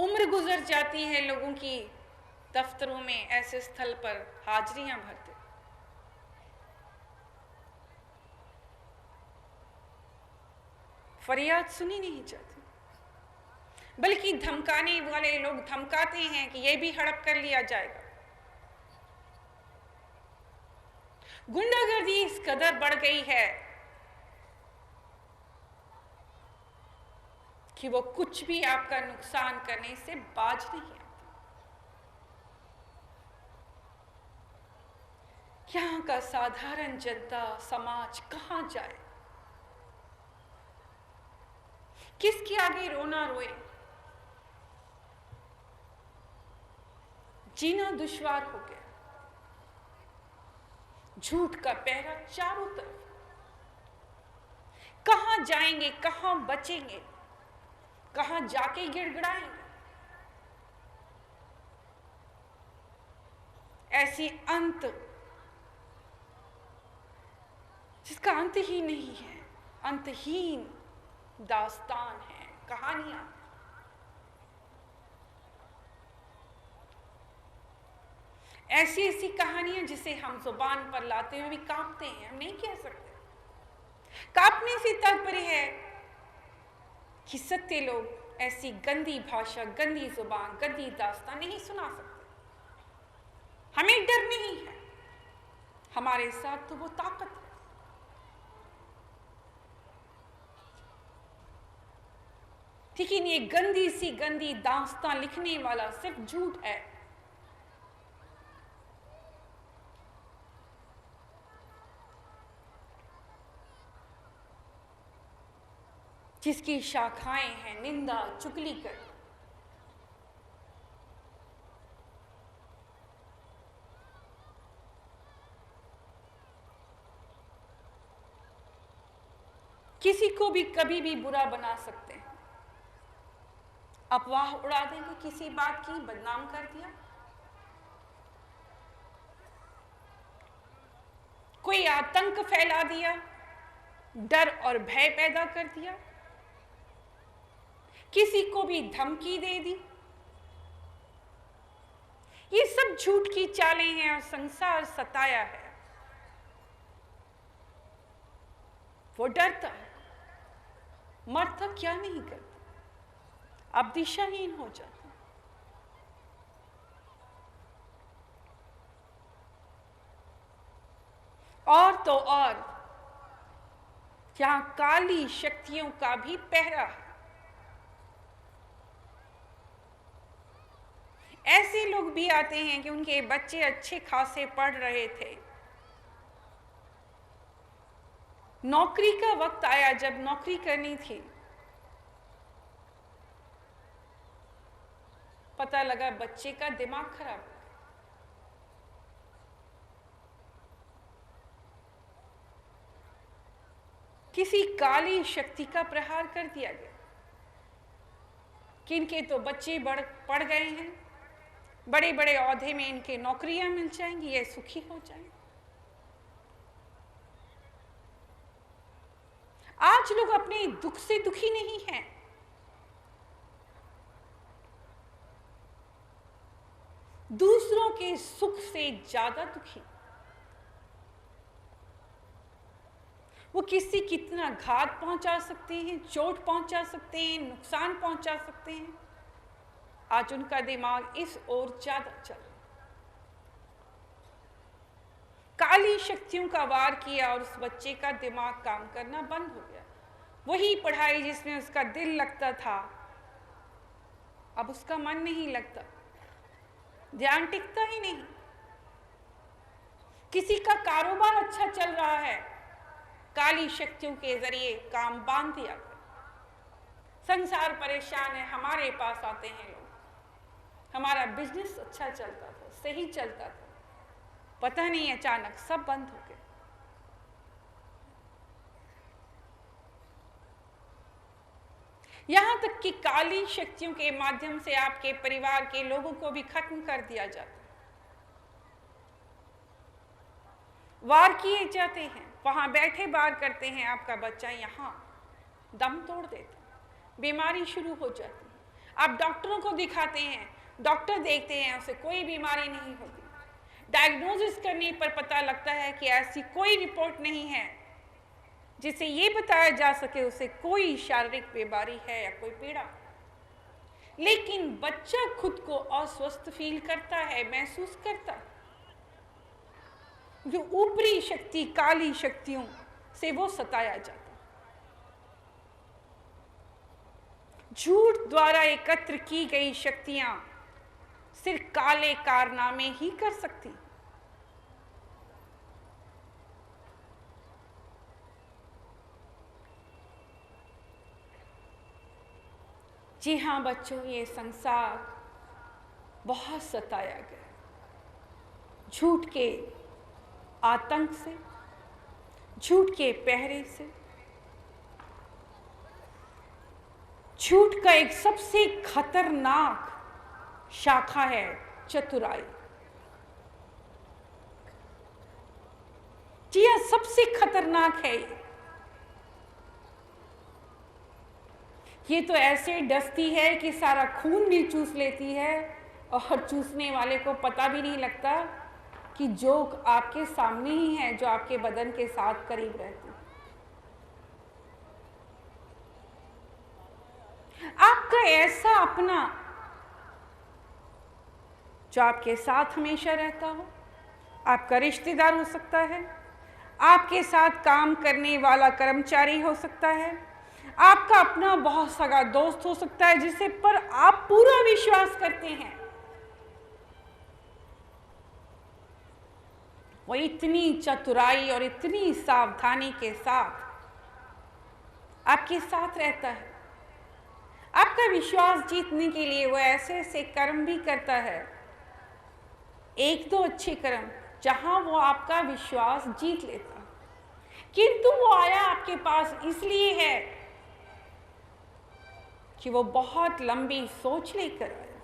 उम्र गुजर जाती है लोगों की दफ्तरों में ऐसे स्थल पर हाजिरियां भरते, फरियाद सुनी नहीं जाती, बल्कि धमकाने वाले लोग धमकाते हैं कि यह भी हड़प कर लिया जाएगा। गुंडागर्दी इस कदर बढ़ गई है कि वो कुछ भी आपका नुकसान करने से बाज नहीं आता। यहां का साधारण जनता समाज कहां जाए, किसके आगे रोना रोए। जीना दुश्वार हो गया, झूठ का पहरा चारों तरफ। कहां जाएंगे, कहां बचेंगे, कहां जाके गिड़गिड़ाएंगे। ऐसी अंत जिसका अंत ही नहीं है, अंतहीन दास्तान है, कहानियां। ऐसी ऐसी कहानियां जिसे हम जुबान पर लाते हुए भी कांपते हैं, हम नहीं कह सकते। कांपने से तात्पर्य है कि सत्य लोग ऐसी गंदी भाषा, गंदी जुबान, गंदी दास्तान नहीं सुना सकते। हमें डर नहीं है, हमारे साथ तो वो ताकत है। लेकिन ये गंदी सी गंदी दास्तान लिखने वाला सिर्फ झूठ है। जिसकी शाखाएं हैं निंदा, चुगली कर, किसी को भी कभी भी बुरा बना सकते हैं। अफवाह उड़ा देंगे, किसी बात की बदनाम कर दिया, कोई आतंक फैला दिया, डर और भय पैदा कर दिया, किसी को भी धमकी दे दी। ये सब झूठ की चालें हैं और संसार सताया है। वो डरता है, मरता क्या नहीं करता, अब दिशाहीन हो जाता। और तो और यहां काली शक्तियों का भी पहरा है। ऐसे लोग भी आते हैं कि उनके बच्चे अच्छे खासे पढ़ रहे थे, नौकरी का वक्त आया, जब नौकरी करनी थी, पता लगा बच्चे का दिमाग खराब हो गया। किसी काली शक्ति का प्रहार कर दिया गया कि इनके तो बच्चे पढ़ गए हैं, बड़े बड़े ओहदे में इनके नौकरियां मिल जाएंगी, ये सुखी हो जाएंगे। आज लोग अपने दुख से दुखी नहीं हैं, दूसरों के सुख से ज्यादा दुखी। वो किसी कितना घात पहुंचा सकते हैं, चोट पहुंचा सकते हैं, नुकसान पहुंचा सकते हैं। आज उनका दिमाग इस ओर ज्यादा चल रहा। काली शक्तियों का वार किया और उस बच्चे का दिमाग काम करना बंद हो गया। वही पढ़ाई जिसमें उसका दिल लगता था, अब उसका मन नहीं लगता, ध्यान टिकता ही नहीं। किसी का कारोबार अच्छा चल रहा है, काली शक्तियों के जरिए काम बांध दिया गया। संसार परेशान है, हमारे पास आते हैं लोग, हमारा बिजनेस अच्छा चलता था, सही चलता था, पता नहीं अचानक सब बंद हो गया। यहां तक कि काली शक्तियों के माध्यम से आपके परिवार के लोगों को भी खत्म कर दिया जाता, वार किए जाते हैं। वहां बैठे वार करते हैं, आपका बच्चा यहां दम तोड़ देता, बीमारी शुरू हो जाती है। आप डॉक्टरों को दिखाते हैं, डॉक्टर देखते हैं, उसे कोई बीमारी नहीं होती। डायग्नोसिस करने पर पता लगता है कि ऐसी कोई रिपोर्ट नहीं है जिससे ये बताया जा सके उसे कोई शारीरिक बीमारी है या कोई पीड़ा। लेकिन बच्चा खुद को अस्वस्थ फील करता है, महसूस करता है। जो ऊपरी शक्ति, काली शक्तियों से वो सताया जाता। झूठ द्वारा एकत्र की गई शक्तियां सिर्फ काले कारनामे ही कर सकती। जी हाँ बच्चों, ये संसार बहुत सताया गया झूठ के आतंक से, झूठ के पहरे से। झूठ का एक सबसे खतरनाक शाखा है चतुराई। जी हाँ, सबसे खतरनाक है ये तो ऐसे डसती है कि सारा खून भी चूस लेती है और चूसने वाले को पता भी नहीं लगता कि जोक आपके सामने ही है, जो आपके बदन के साथ करीब रहती है। आपका ऐसा अपना जो आपके साथ हमेशा रहता हो, आपका रिश्तेदार हो सकता है, आपके साथ काम करने वाला कर्मचारी हो सकता है, आपका अपना बहुत सगा दोस्त हो सकता है जिसे पर आप पूरा विश्वास करते हैं। वो इतनी चतुराई और इतनी सावधानी के साथ आपके साथ रहता है। आपका विश्वास जीतने के लिए वो ऐसे ऐसे कर्म भी करता है, एक दो अच्छे कर्म जहां वो आपका विश्वास जीत लेता। किंतु वो आया आपके पास इसलिए है कि वो बहुत लंबी सोच लेकर आया,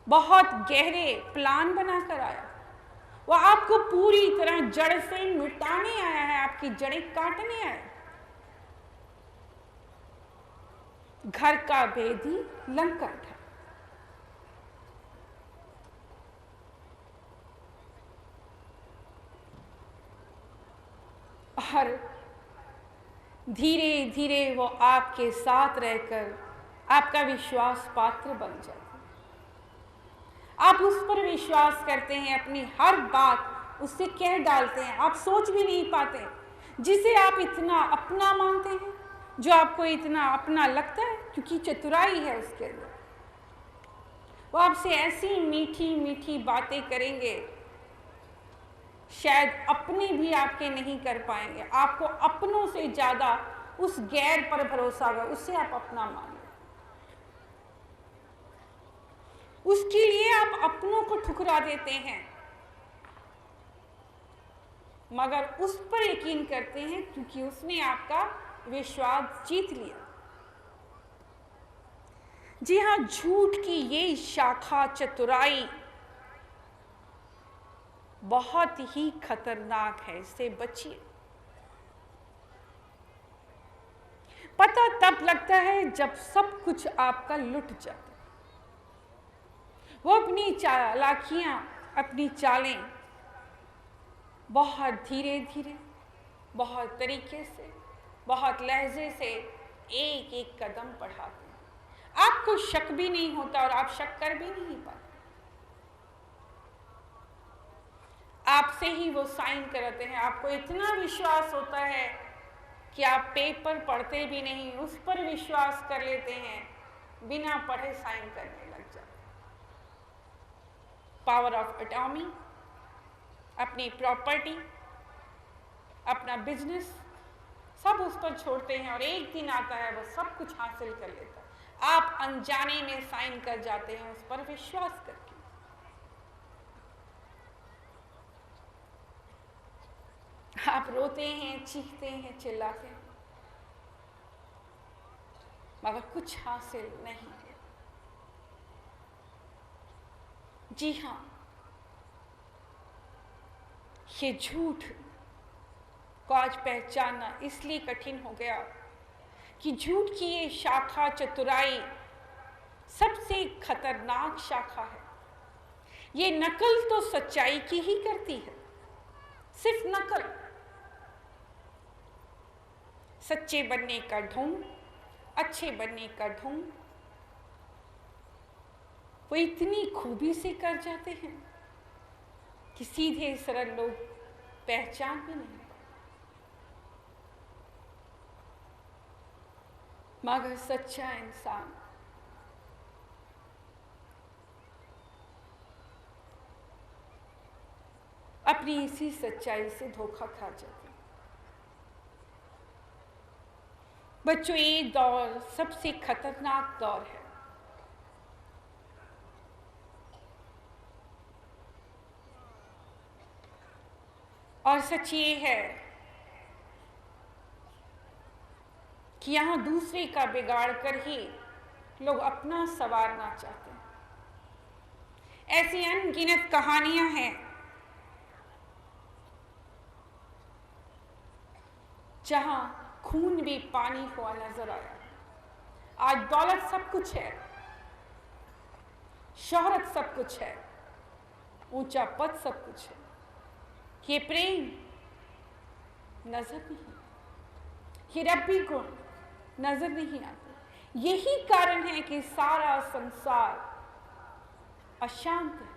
बहुत गहरे प्लान बनाकर आया। वो आपको पूरी तरह जड़ से मिटाने आया है, आपकी जड़ें काटने आया। घर का भेदी लंका था। और धीरे धीरे वो आपके साथ रहकर आपका विश्वास पात्र बन जाता। आप उस पर विश्वास करते हैं, अपनी हर बात उससे कह डालते हैं। आप सोच भी नहीं पाते, जिसे आप इतना अपना मानते हैं, जो आपको इतना अपना लगता है, क्योंकि चतुराई है उसके अंदर। वो आपसे ऐसी मीठी मीठी बातें करेंगे, शायद अपने भी आपके नहीं कर पाएंगे। आपको अपनों से ज्यादा उस गैर पर भरोसा होगा, उससे आप अपना मान लो। उसके लिए आप अपनों को ठुकरा देते हैं, मगर उस पर यकीन करते हैं क्योंकि उसने आपका विश्वास जीत लिया। जी हाँ, झूठ की ये शाखा चतुराई बहुत ही खतरनाक है, इससे बचिए। पता तब लगता है जब सब कुछ आपका लुट जाता। वो अपनी चालाकियां, अपनी चालें बहुत धीरे धीरे, बहुत तरीके से, बहुत लहजे से एक एक कदम बढ़ाते हैं। आपको शक भी नहीं होता और आप शक कर भी नहीं पाते। आपसे ही वो साइन कराते हैं। आपको इतना विश्वास होता है कि आप पेपर पढ़ते भी नहीं, उस पर विश्वास कर लेते हैं, बिना पढ़े साइन करने लग जाते। पावर ऑफ एटॉर्नी, अपनी प्रॉपर्टी, अपना बिजनेस सब उस पर छोड़ते हैं और एक दिन आता है वो सब कुछ हासिल कर लेता है। आप अनजाने में साइन कर जाते हैं उस पर विश्वास करके। आप रोते हैं, चीखते हैं, चिल्लाते हैं, मगर कुछ हासिल नहीं। जी हाँ, ये झूठ को आज पहचानना इसलिए कठिन हो गया कि झूठ की ये शाखा चतुराई सबसे खतरनाक शाखा है। ये नकल तो सच्चाई की ही करती है, सिर्फ नकल। सच्चे बनने का ढोंग, अच्छे बनने का ढोंग वो इतनी खूबी से कर जाते हैं कि सीधे सरल लोग पहचान भी नहीं। मगर सच्चा इंसान अपनी इसी सच्चाई से धोखा खा जाते हैं। बच्चों, ये दौर सबसे खतरनाक दौर है। और सच ये है कि यहां दूसरे का बिगाड़ कर ही लोग अपना संवारना चाहते हैं। ऐसी अनगिनत कहानियां हैं जहां खून भी पानी हुआ नजर आया। आज दौलत सब कुछ है, शोहरत सब कुछ है, ऊंचा पद सब कुछ है, ये प्रेम नजर नहीं, ये रब्बी गुण नजर नहीं आते। यही कारण है कि सारा संसार अशांत है।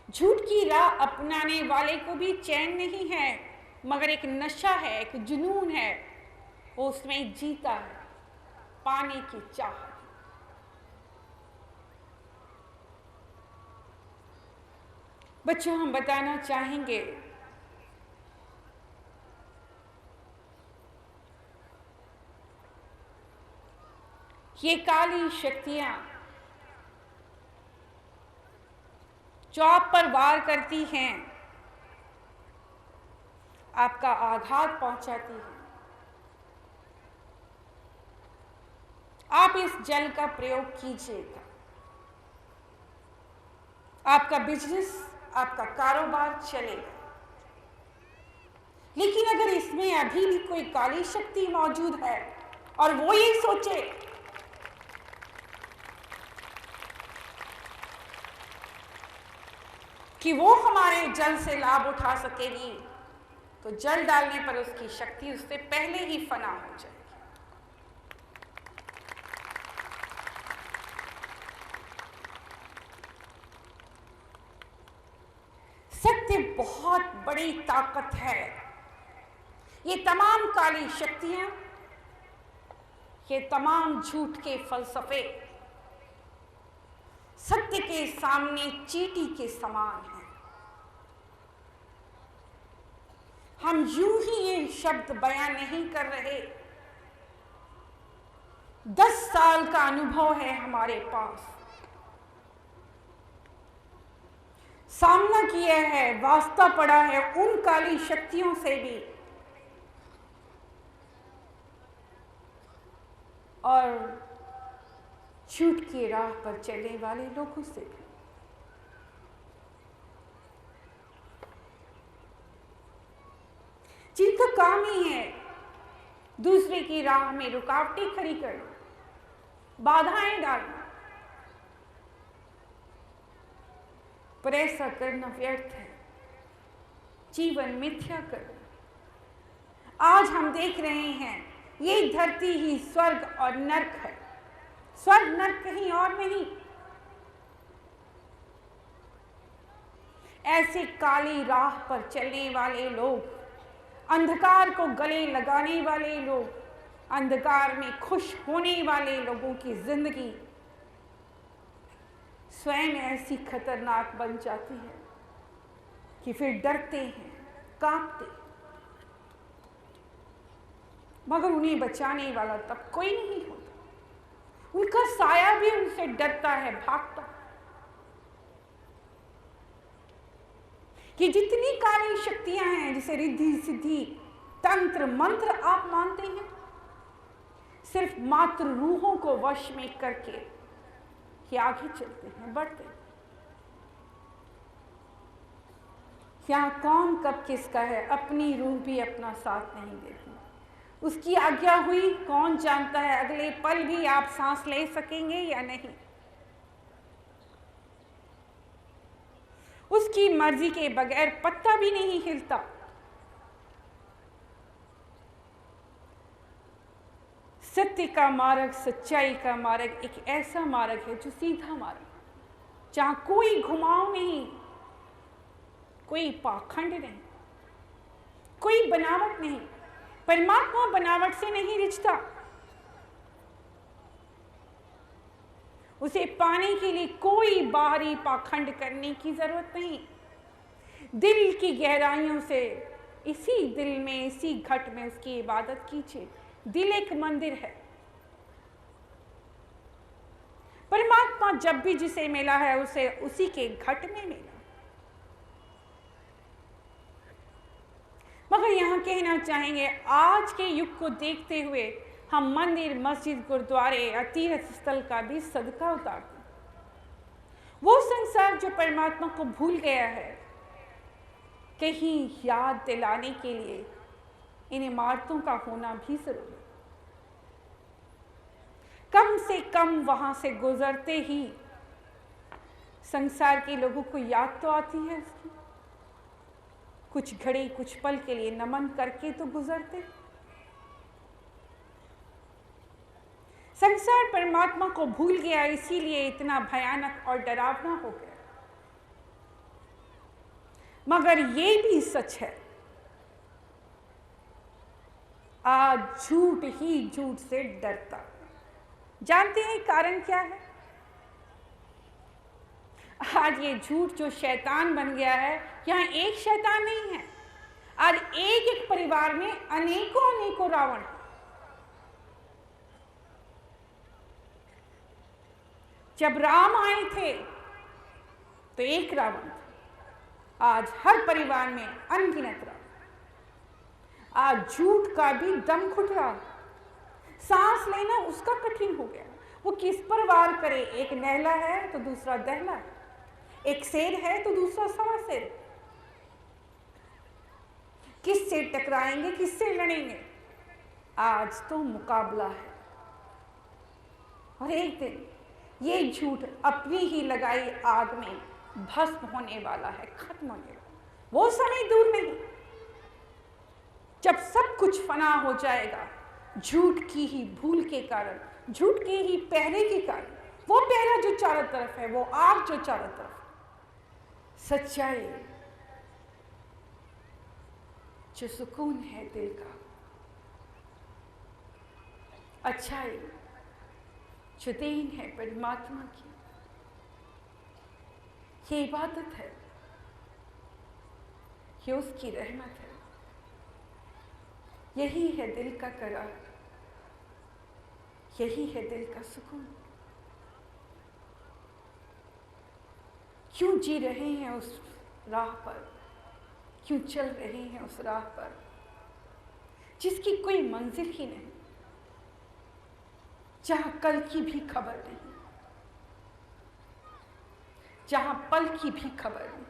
झूठ की राह अपनाने वाले को भी चैन नहीं है, मगर एक नशा है, एक जुनून है, वो उसमें जीता है, पाने की चाहत। बच्चों, हम बताना चाहेंगे ये काली शक्तियां जो आप पर वार करती हैं, आपका आघात पहुंचाती हैं। आप इस जल का प्रयोग कीजिएगा। आपका बिजनेस, आपका कारोबार चलेगा। लेकिन अगर इसमें अभी भी कोई काली शक्ति मौजूद है और वो ये सोचे कि वो हमारे जल से लाभ उठा सकेगी, तो जल डालने पर उसकी शक्ति उससे पहले ही फना हो जाएगी। सत्य बहुत बड़ी ताकत है। ये तमाम काली शक्तियां, ये तमाम झूठ के फलसफे सत्य के सामने चींटी के समान है। हम यूं ही ये शब्द बयान नहीं कर रहे, 10 साल का अनुभव है हमारे पास, सामना किया है, वास्ता पड़ा है उन काली शक्तियों से भी और झूठ की राह पर चलने वाले लोगों से भी। जिनका काम ही है दूसरे की राह में रुकावटें खड़ी करना, बाधाएं डालना, पर ऐसा करना व्यर्थ है, जीवन मिथ्या करना। आज हम देख रहे हैं ये धरती ही स्वर्ग और नर्क है, स्वर्ग नर्क कहीं और नहीं। ऐसे काली राह पर चलने वाले लोग, अंधकार को गले लगाने वाले लोग, अंधकार में खुश होने वाले लोगों की जिंदगी स्वयं ऐसी खतरनाक बन जाती है कि फिर डरते हैं, कांपते, मगर उन्हें बचाने वाला तब कोई नहीं होता। उनका साया भी उनसे डरता है, भागता है। कि जितनी काली शक्तियां हैं, जिसे रिद्धि सिद्धि तंत्र मंत्र आप मानते हैं, सिर्फ मात्र रूहों को वश में करके कि आगे चलते हैं, बढ़ते हैं। क्या कौन कब किसका है, अपनी रूह भी अपना साथ नहीं देती। उसकी आज्ञा हुई, कौन जानता है अगले पल भी आप सांस ले सकेंगे या नहीं। उसकी मर्जी के बगैर पत्ता भी नहीं हिलता। सत्य का मार्ग, सच्चाई का मार्ग एक ऐसा मार्ग है जो सीधा मार्ग, जहां कोई घुमाव नहीं, कोई पाखंड नहीं, कोई बनावट नहीं। परमात्मा बनावट से नहीं रिझता। उसे पाने के लिए कोई बाहरी पाखंड करने की जरूरत नहीं। दिल की गहराइयों से, इसी दिल में, इसी घट में उसकी इबादत कीजिए। दिल एक मंदिर है। परमात्मा जब भी जिसे मिला है उसे उसी के घट में मिला। मगर यहां कहना चाहेंगे, आज के युग को देखते हुए हम मंदिर, मस्जिद, गुरुद्वारे या तीर्थ स्थल का भी सदका उतारते हैं। वो संसार जो परमात्मा को भूल गया है, कहीं याद दिलाने के लिए इन इमारतों का होना भी जरूरी है। कम से कम वहां से गुजरते ही संसार के लोगों को याद तो आती है उसकी। कुछ घड़ी, कुछ पल के लिए नमन करके तो गुजरते। संसार परमात्मा को भूल गया, इसीलिए इतना भयानक और डरावना हो गया। मगर ये भी सच है, आज झूठ ही झूठ से डरता। जानते हैं कारण क्या है? आज ये झूठ जो शैतान बन गया है, यहां एक शैतान नहीं है। आज एक एक परिवार में अनेकों अनेकों रावण। जब राम आए थे तो एक रावण था, आज हर परिवार में अनगिनत रावण। आज झूठ का भी दम घुट रहा, सांस लेना उसका कठिन हो गया। वो किस पर वार करे? एक नहला है तो दूसरा दहला है, एक शेर है तो दूसरा सवा शेर। किससे टकराएंगे, किससे लड़ेंगे? आज तो मुकाबला है। और एक दिन ये झूठ अपनी ही लगाई आग में भस्म होने वाला है, खत्म होने वाला। वो समय दूर नहीं जब सब कुछ फना हो जाएगा, झूठ की ही भूल के कारण, झूठ के ही पहरे के कारण। वो पहरा जो चारों तरफ है, वो आग जो चारों तरफ, सच्चाई जो सुकून है दिल का, अच्छाई जो देन है परमात्मा की, ये इबादत है, ये उसकी रहमत है। यही है दिल का करार, यही है दिल का सुकून। क्यों जी रहे हैं उस राह पर, क्यों चल रहे हैं उस राह पर जिसकी कोई मंजिल ही नहीं, जहां कल की भी खबर नहीं, जहां पल की भी खबर नहीं।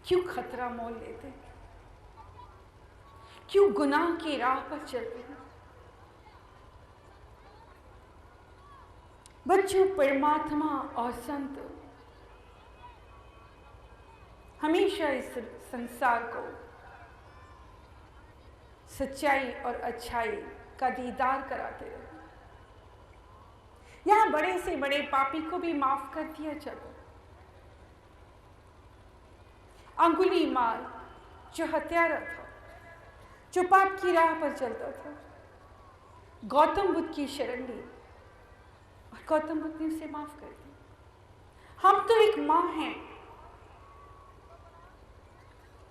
क्यों खतरा मोल लेते, क्यों गुनाह की राह पर चलते हैं? बच्चों, परमात्मा और संत हमेशा इस संसार को सच्चाई और अच्छाई का दीदार कराते रहे। यहां बड़े से बड़े पापी को भी माफ कर दिया चलो। अंगुलीमाल जो हत्यारा था, जो पाप की राह पर चलता था, गौतम बुद्ध की शरण ली और गौतम बुद्ध ने उसे माफ कर दिया। हम तो एक मां हैं,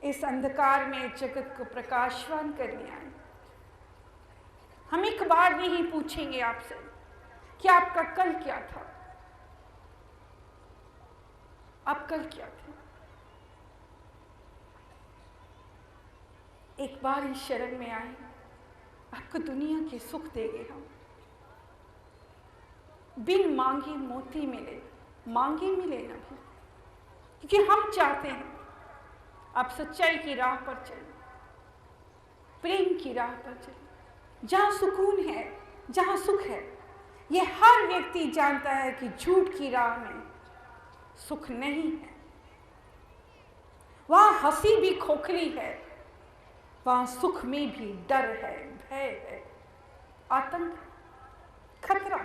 इस अंधकार में जगत को प्रकाशवान करने आए। हम एक बार नहीं पूछेंगे आपसे कि आपका कल क्या था, आप कल क्या थे। एक बार इस शरण में आए, आपको दुनिया के सुख देंगे हम। बिन मांगे मोती मिले, मांगे मिले न भी, क्योंकि हम चाहते हैं आप सच्चाई की राह पर चलें, प्रेम की राह पर चलें, जहाँ सुकून है, जहाँ सुख है। ये हर व्यक्ति जानता है कि झूठ की राह में सुख नहीं है। वहाँ हंसी भी खोखली है, वहाँ सुख में भी डर है, भय है, आतंक है, खतरा।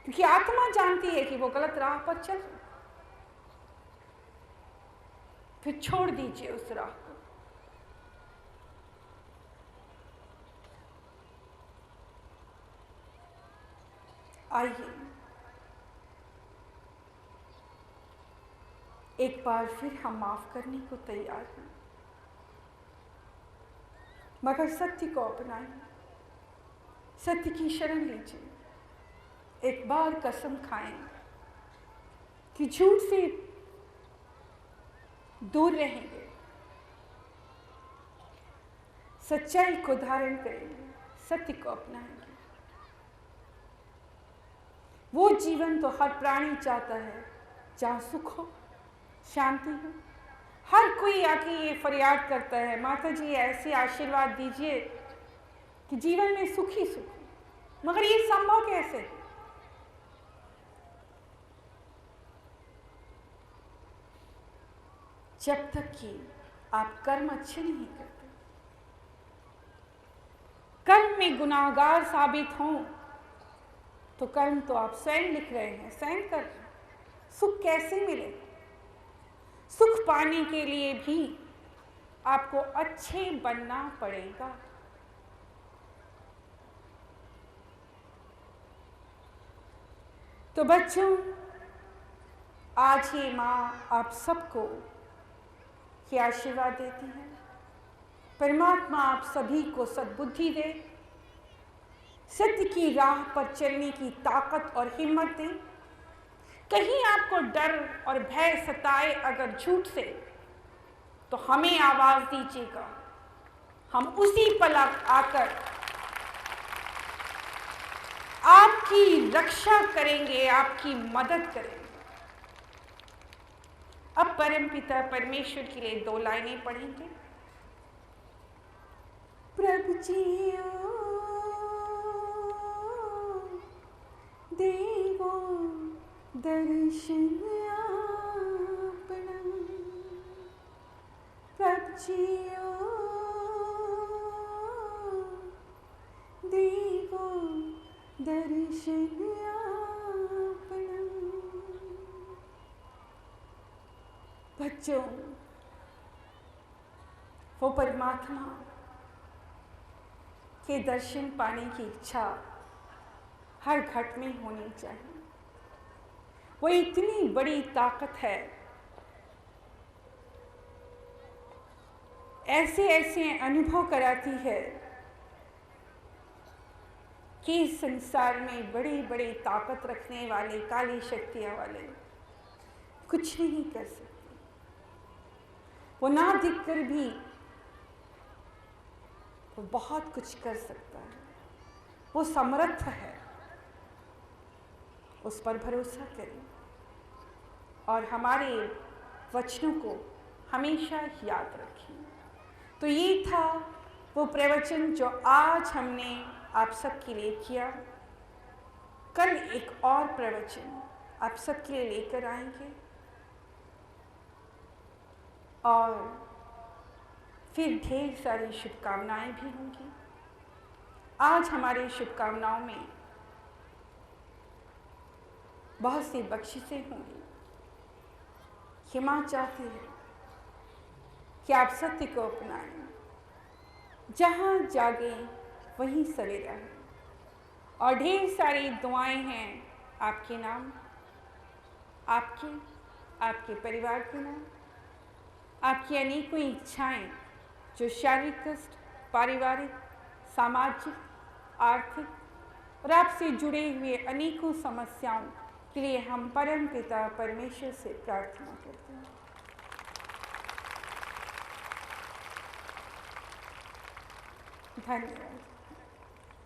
क्योंकि आत्मा जानती है कि वो गलत राह पर चल रही। फिर छोड़ दीजिए उस राह को। आइए एक बार फिर हम माफ करने को तैयार हैं, मगर सत्य को अपनाएं, सत्य की शरण लीजिए। एक बार कसम खाएं कि झूठ से दूर रहेंगे, सच्चाई को धारण करेंगे, सत्य को अपनाएंगे। वो जीवन तो हर प्राणी चाहता है जहाँ सुख हो, शांति हो। हर कोई आके ये फरियाद करता है, माता जी ऐसे आशीर्वाद दीजिए कि जीवन में सुख ही सुख हो। मगर ये संभव कैसे है? जब तक कि आप कर्म अच्छे नहीं करते, कर्म में गुनाहगार साबित हों, तो कर्म तो आप स्वयं लिख रहे हैं, स्वयं कर रहे हैं। सुख कैसे मिले? सुख पाने के लिए भी आपको अच्छे बनना पड़ेगा। तो बच्चों, आज ये माँ आप सबको ये आशीर्वाद देती है, परमात्मा आप सभी को सद्बुद्धि दे, सत्य की राह पर चलने की ताकत और हिम्मत दे। कहीं आपको डर और भय सताए अगर झूठ से, तो हमें आवाज दीजिएगा, हम उसी पल आकर आपकी रक्षा करेंगे, आपकी मदद करेंगे। अब परमपिता परमेश्वर के लिए 2 लाइनें पढ़ेंगे। प्रभु जियो देवो दर्शन आपना, प्रभु जियो देवो दर्शन आपना। बच्चों, वो परमात्मा के दर्शन पाने की इच्छा हर घट में होनी चाहिए। वो इतनी बड़ी ताकत है, ऐसे ऐसे अनुभव कराती है कि इस संसार में बड़ी बड़ी ताकत रखने वाले, काली शक्तियां वाले कुछ नहीं कर सकते। वो ना दिखकर भी वो बहुत कुछ कर सकता है। वो समर्थ है, उस पर भरोसा करें और हमारे वचनों को हमेशा याद रखें। तो ये था वो प्रवचन जो आज हमने आप सबके लिए किया। कल एक और प्रवचन आप सबके लिए लेकर आएंगे और फिर ढेर सारी शुभकामनाएं भी होंगी। आज हमारी शुभकामनाओं में बहुत सी बख्शिशें होंगी। माँ चाहती है कि आप सत्य को अपनाएं, जहाँ जागे वहीं सवेरा है। और ढेर सारी दुआएं हैं आपके नाम, आपके परिवार के नाम, आपकी अनेकों इच्छाएं जो शारीरिक कष्ट, पारिवारिक, सामाजिक, आर्थिक और आपसे जुड़े हुए अनेकों समस्याओं के लिए हम परम पिता परमेश्वर से प्रार्थना करते हैं। धन्यवाद।